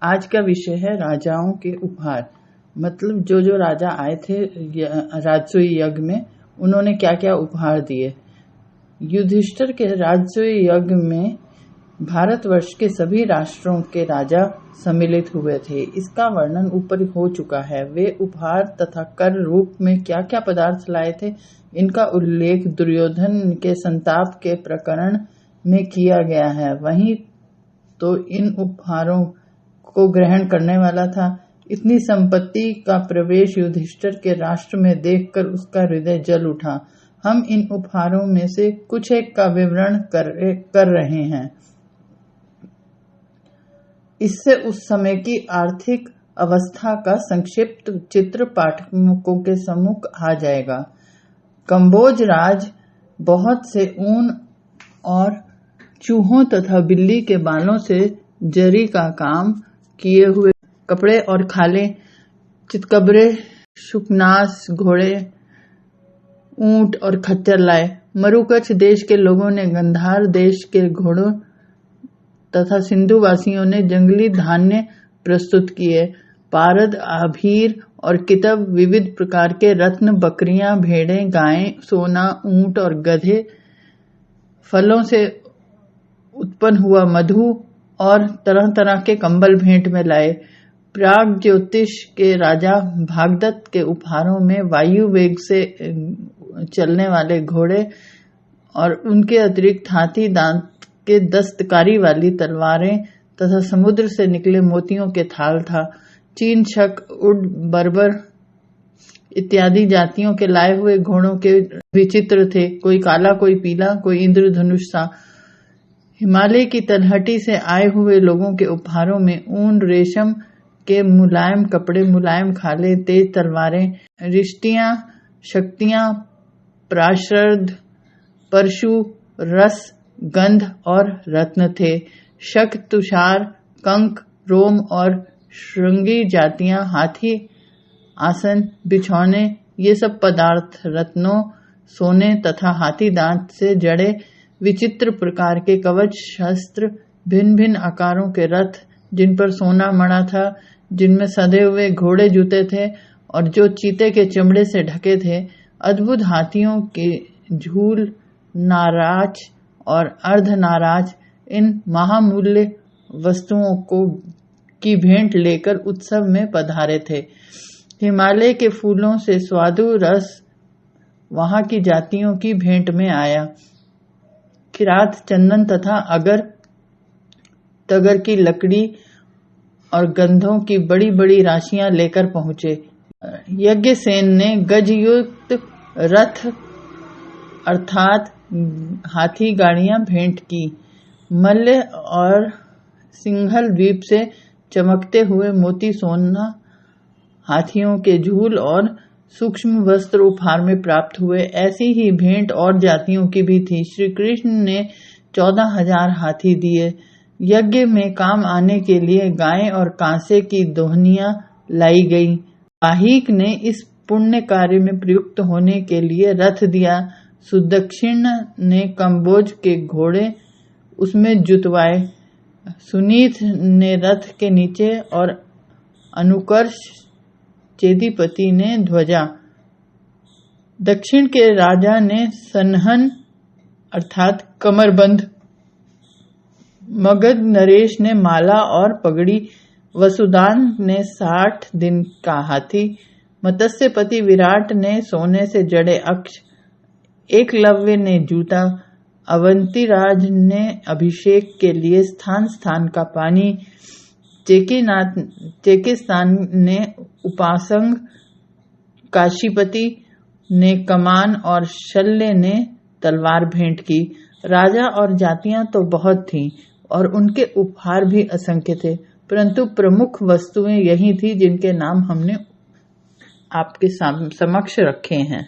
आज का विषय है राजाओं के उपहार। मतलब जो राजा आए थे राजसूय यज्ञ में, उन्होंने क्या क्या उपहार दिए। युधिष्ठिर के राजसूय यज्ञ में भारतवर्ष के सभी राष्ट्रों के राजा सम्मिलित हुए थे। इसका वर्णन ऊपर हो चुका है। वे उपहार तथा कर रूप में क्या क्या पदार्थ लाए थे, इनका उल्लेख दुर्योधन के संताप के प्रकरण में किया गया है। वहीं तो इन उपहारों को ग्रहण करने वाला था। इतनी संपत्ति का प्रवेश युधिष्ठिर के राष्ट्र में देखकर उसका हृदय जल उठा। हम इन उपहारों में से कुछ एक का विवरण कर रहे हैं। इससे उस समय की आर्थिक अवस्था का संक्षिप्त चित्र पाठकों के सम्मुख आ जाएगा। कंबोज राज बहुत से ऊन और चूहों तथा बिल्ली के बालों से जरी का काम किए हुए कपड़े और खाले, चितकबरे, शुकनास, घोड़े, ऊंट और खच्चर लाए। मरुकच्छ देश के लोगों ने गंधार देश के घोड़ों तथा सिंधु वासियों ने जंगली धान्य प्रस्तुत किए। पारद, आभीर और कितब, विविध प्रकार के रत्न, बकरियां, भेड़ें, गायें, सोना, ऊंट और गधे, फलों से उत्पन्न हुआ मधु और तरह तरह के कंबल भेंट में लाए। प्राग ज्योतिष के राजा भागदत्त के उपहारों में वायु वेग से चलने वाले घोड़े और उनके अतिरिक्त हाथी दांत के दस्तकारी वाली तलवारें तथा समुद्र से निकले मोतियों के थाल था। चीन, शक, उड, बर्बर इत्यादि जातियों के लाए हुए घोड़ों के विचित्र थे। कोई काला, कोई पीला, कोई इंद्रधनुष सा। हिमालय की तलहटी से आए हुए लोगों के उपहारों में ऊन, रेशम के मुलायम कपड़े, मुलायम खाले, तेज तलवारें, रिश्तियां, शक्तियां, प्राशर्द, परशु, रस, गंध और रत्न थे। शक, तुषार, कंक, रोम और श्रृंगी जातियां, हाथी, आसन, बिछौने, ये सब पदार्थ रत्नों, सोने तथा हाथी दांत से जड़े विचित्र प्रकार के कवच, शस्त्र, भिन्न भिन्न आकारों के रथ जिन पर सोना मड़ा था, जिनमें सधे हुए घोड़े जूते थे और जो चीते के चमड़े से ढके थे, अद्भुत हाथियों के झूल, नाराज और अर्धनाराज, इन महामूल्य वस्तुओं की भेंट लेकर उत्सव में पधारे थे। हिमालय के फूलों से स्वादु रस वहां की जातियों की भेंट में आया। किरात, चंदन तथा अगर तगर की लकड़ी और गंधों की बड़ी बड़ी राशियां लेकर पहुंचे। यज्ञसेन ने गजयुक्त रथ अर्थात हाथी गाड़ियां भेंट की। मल्य और सिंघल द्वीप से चमकते हुए मोती, सोना, हाथियों के झूल और सूक्ष्म वस्त्र उपहार में प्राप्त हुए। ऐसी ही भेंट और जातियों की भी थी। श्री कृष्ण ने 14,000 हाथी दिए। यज्ञ में काम आने के लिए गाय और कांसे की दोहनियां लाई गई। वाहिक ने इस पुण्य कार्य में प्रयुक्त होने के लिए रथ दिया। सुदक्षिण ने कंबोज के घोड़े उसमें जुतवाए। सुनीत ने रथ के नीचे और अनुकर्ष चेदीपति ने ध्वजा। दक्षिण के राजा ने सन्हन अर्थात कमरबंद। मगध नरेश ने माला और पगड़ी। वसुदान ने 60 दिन का हाथी। मत्स्यपति विराट ने सोने से जड़े अक्ष। एकलव्य ने जूता। अवंतीराज ने अभिषेक के लिए स्थान स्थान का पानी। चेकिस्तान ने उपासंग। काशीपति ने कमान और शल्य ने तलवार भेंट की। राजा और जातियां तो बहुत थीं और उनके उपहार भी असंख्य थे, परंतु प्रमुख वस्तुएं यही थी जिनके नाम हमने आपके समक्ष रखे हैं।